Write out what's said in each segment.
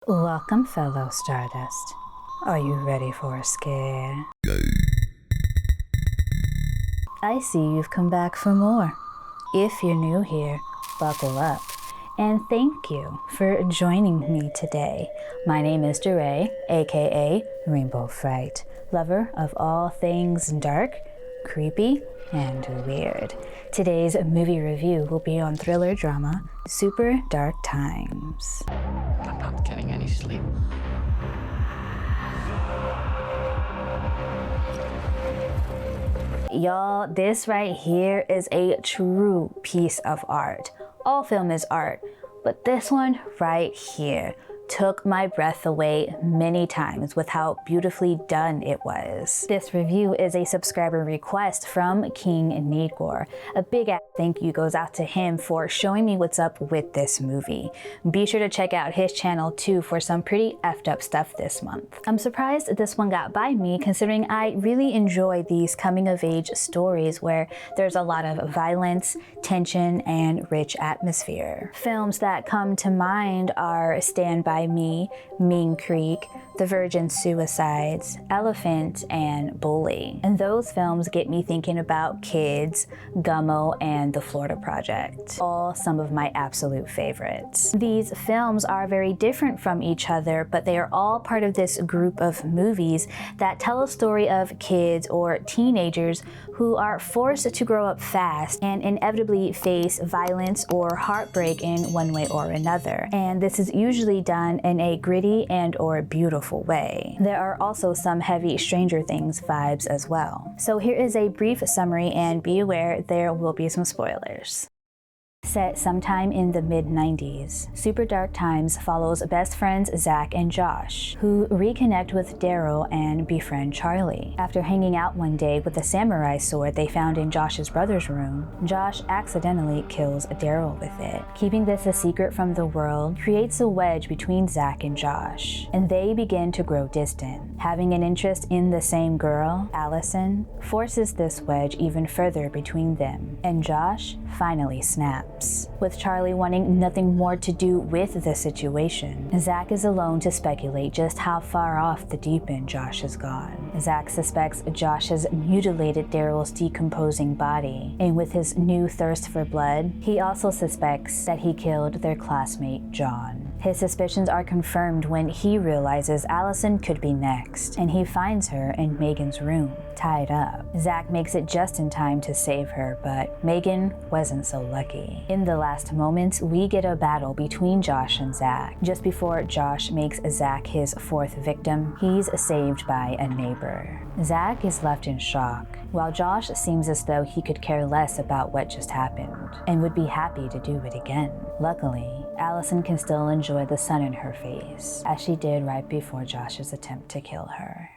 Welcome, fellow Stardust. Are you ready for a scare? I see you've come back for more. If you're new here, buckle up. And thank you for joining me today. My name is DeRay, aka Rainbow Fright, lover of all things dark, creepy, and weird. Today's movie review will be on thriller drama Super Dark Times. I'm not getting any sleep. Y'all, this right here is a true piece of art. All film is art, but this one right here took my breath away many times with how beautifully done it was. This review is a subscriber request from King Needgore. A big ass thank you goes out to him for showing me what's up with this movie. Be sure to check out his channel too for some pretty effed up stuff this month. I'm surprised this one got by me considering I really enjoy these coming of age stories where there's a lot of violence, tension, and rich atmosphere. Films that come to mind are Stand By Me, Mean Creek, The Virgin Suicides, Elephant, and Bully. And those films get me thinking about kids, Gummo, and The Florida Project. All some of my absolute favorites. These films are very different from each other, but they are all part of this group of movies that tell a story of kids or teenagers who are forced to grow up fast and inevitably face violence or heartbreak in one way or another. And this is usually done in a gritty and or beautiful way. There are also some heavy Stranger Things vibes as well. So here is a brief summary, and be aware there will be some spoilers. Set sometime in the mid-90s, Super Dark Times follows best friends Zach and Josh, who reconnect with Daryl and befriend Charlie. After hanging out one day with a samurai sword they found in Josh's brother's room, Josh accidentally kills Daryl with it. Keeping this a secret from the world creates a wedge between Zach and Josh, and they begin to grow distant. Having an interest in the same girl, Allison, forces this wedge even further between them, and Josh finally snaps. With Charlie wanting nothing more to do with the situation, Zach is alone to speculate just how far off the deep end Josh has gone. Zach suspects Josh has mutilated Daryl's decomposing body, and with his new thirst for blood, he also suspects that he killed their classmate John. His suspicions are confirmed when he realizes Allison could be next, and he finds her in Megan's room, tied up. Zach makes it just in time to save her, but Megan wasn't so lucky. In the last moments, we get a battle between Josh and Zach. Just before Josh makes Zach his fourth victim, he's saved by a neighbor. Zach is left in shock, while Josh seems as though he could care less about what just happened, and would be happy to do it again. Luckily, Allison can still enjoy the sun in her face, as she did right before Josh's attempt to kill her.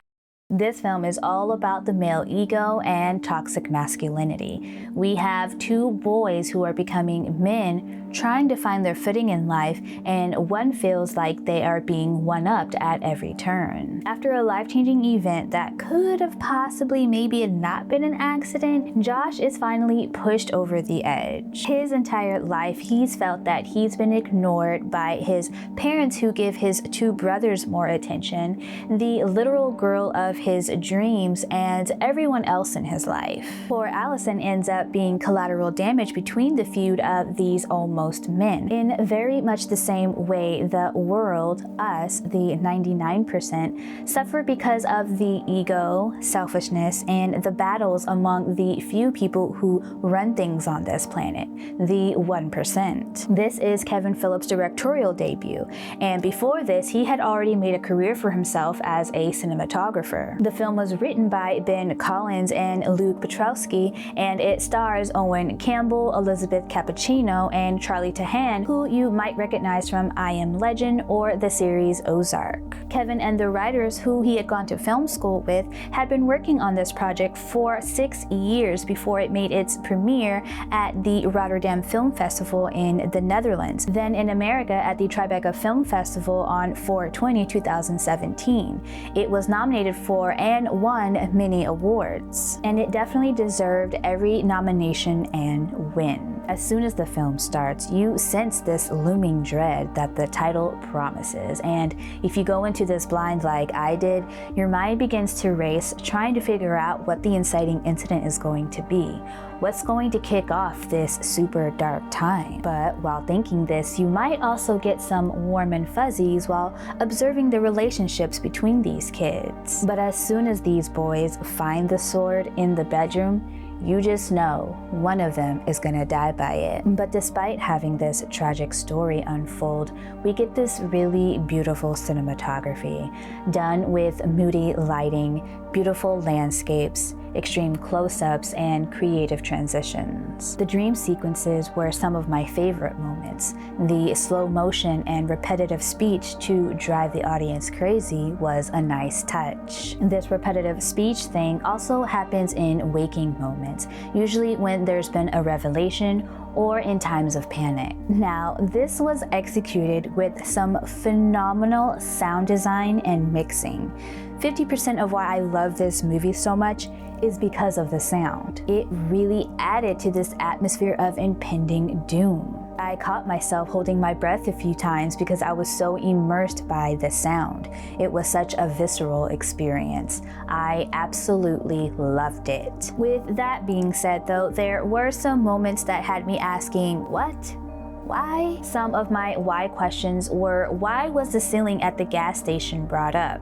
This film is all about the male ego and toxic masculinity. We have two boys who are becoming men trying to find their footing in life, and one feels like they are being one-upped at every turn. After a life-changing event that could have possibly maybe not been an accident, Josh is finally pushed over the edge. His entire life, he's felt that he's been ignored by his parents who give his two brothers more attention, the literal girl of his dreams, and everyone else in his life. Poor Allison ends up being collateral damage between the feud of these almost men. In very much the same way the world, us, the 99%, suffer because of the ego, selfishness, and the battles among the few people who run things on this planet, the 1%. This is Kevin Phillips' directorial debut, and before this, he had already made a career for himself as a cinematographer. The film was written by Ben Collins and Luke Petrowski, and it stars Owen Campbell, Elizabeth Cappuccino, and Charlie Tahan, who you might recognize from I Am Legend or the series Ozark. Kevin and the writers who he had gone to film school with had been working on this project for 6 years before it made its premiere at the Rotterdam Film Festival in the Netherlands, then in America at the Tribeca Film Festival on 4/20/2017. It was nominated for and won many awards, and it definitely deserved every nomination and win. As soon as the film starts, you sense this looming dread that the title promises, and if you go into this blind like I did, your mind begins to race trying to figure out what the inciting incident is going to be. What's going to kick off this super dark time? But while thinking this, you might also get some warm and fuzzies while observing the relationships between these kids. But as soon as these boys find the sword in the bedroom, you just know one of them is gonna die by it. But despite having this tragic story unfold, we get this really beautiful cinematography done with moody lighting, beautiful landscapes, extreme close-ups, and creative transitions. The dream sequences were some of my favorite moments. The slow motion and repetitive speech to drive the audience crazy was a nice touch. This repetitive speech thing also happens in waking moments, usually when there's been a revelation or in times of panic. Now, this was executed with some phenomenal sound design and mixing. 50% of why I love this movie so much is because of the sound. It really added to this atmosphere of impending doom. I caught myself holding my breath a few times because I was so immersed by the sound. It was such a visceral experience. I absolutely loved it. With that being said though, there were some moments that had me asking, what? Why? Some of my why questions were, why was the ceiling at the gas station brought up?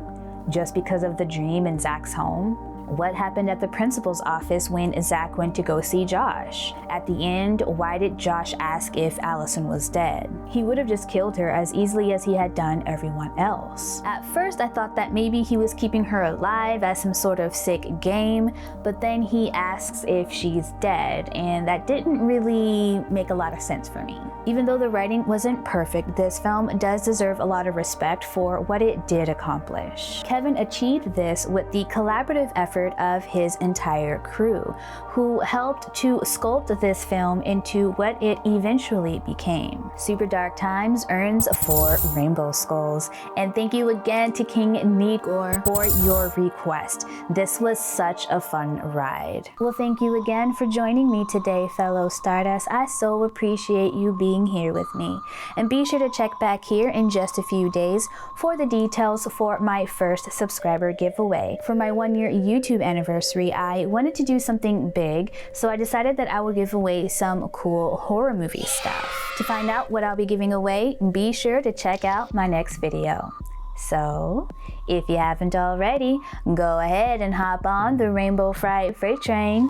Just because of the dream in Zach's home? What happened at the principal's office when Zach went to go see Josh? At the end, why did Josh ask if Allison was dead? He would have just killed her as easily as he had done everyone else. At first, I thought that maybe he was keeping her alive as some sort of sick game, but then he asks if she's dead, and that didn't really make a lot of sense for me. Even though the writing wasn't perfect, this film does deserve a lot of respect for what it did accomplish. Kevin achieved this with the collaborative effort of his entire crew, who helped to sculpt this film into what it eventually became. Super Dark Times earns 4 Rainbow Skulls, and thank you again to King Nigor for your request. This was such a fun ride. Well, thank you again for joining me today, fellow Stardust. I so appreciate you being here with me. And be sure to check back here in just a few days for the details for my first subscriber giveaway. For my 1-year YouTube anniversary, I wanted to do something big, so I decided that I would give away some cool horror movie stuff. To find out what I'll be giving away, be sure to check out my next video. So, if you haven't already, go ahead and hop on the Rainbow Fright Freight Train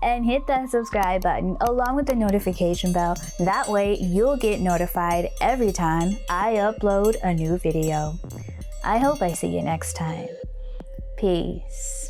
and hit that subscribe button along with the notification bell. That way you'll get notified every time I upload a new video. I hope I see you next time. Peace.